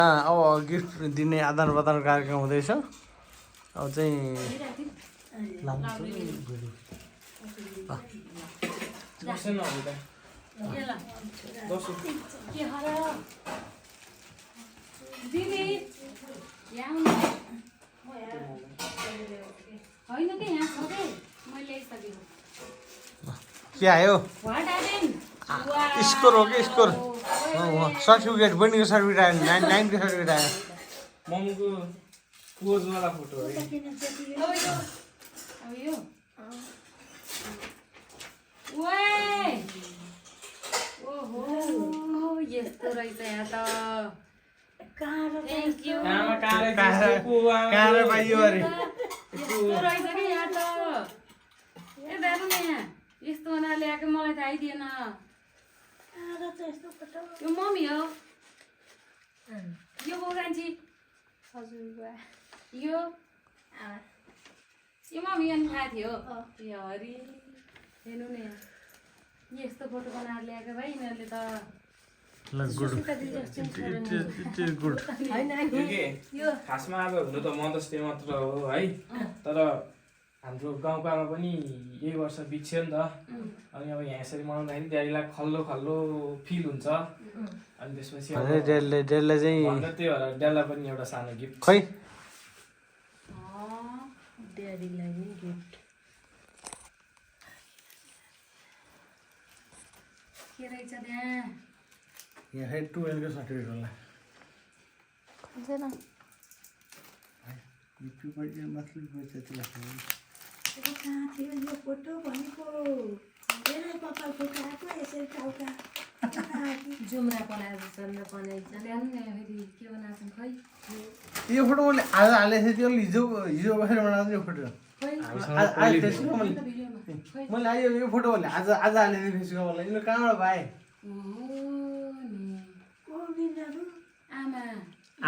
अब गिफ्ट दिने आदान प्रदान कार्यक्रम हुँदैछ अब चाहिँ के आयो स्कोर हो कि स्कोर सर्टिफिकेट बहिनीको सर्टिफिकेट आयो 9 सर्टिफिकेट आयो मम्मीको पोजवाला फोटो है यस्तो रहेछ यहाँ त कहाँ पाइयो अरे यस्तो रहेछ कि यहाँ त ए दाजु न यहाँ यस्तो बनाएर ल्याएको मलाई थाहै दिएन यो मम्मी हो यो बोगान्छी हजुर यो मम्मी अनि थाहा थियो ए हरि हेर्नु न यहाँ यस्तो फोटो बनाएर ल्याएको भाइ यिनीहरूले त खासमा अब हुनु त मधेस डे मात्र हो है तर हाम्रो गाउँपामा पनि यही वर्ष बित्यो नि त अनि अब यहाँ यसरी मनाउँदाखेरि ड्याडीलाई खल्लो खल्लो फिल हुन्छ अनि त्यसपछि ड्याडीलाई चाहिँ त्यही भएर ड्याडीलाई पनि एउटा सानो गिफ्ट खै ड्याडीलाई नि गिफ्ट के रहेछ त्यहाँ यहाँ 12 को सर्टिफिकेट होला खल्दैन कहाँ थियो यो फोटो भनेको धेरै कपाल फोटो आएको यसरी टाउका जुम्रा बनाएर चन्द्र बनाइन्छ ल्याउनु न फेरि के बनाएको खै यो फोटो मैले आज हालेको थिएँ त्यो हिजो बसेर बनाएको यो फोटो मैले आयो यो फोटो मैले आज हालेको थिएँ फेसबुकमा मलाई यो कहाँबाट पाएँ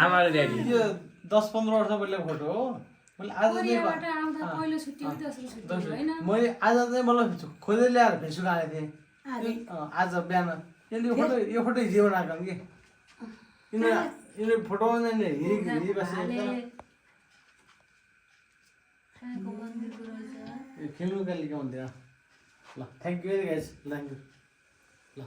आमा र ड्याडी यो 10-15 वर्ष पहिलेको फोटो हो मैले आज मैले आज चाहिँ मलाई खोजेर ल्याएर फेसबुक हालेको थिएँ आज बिहान यो फोटो हिजो बनाएको कि यिनीहरू फोटोमा खेल्नु कालीको मन्दिर ल thank you very guys thank you ल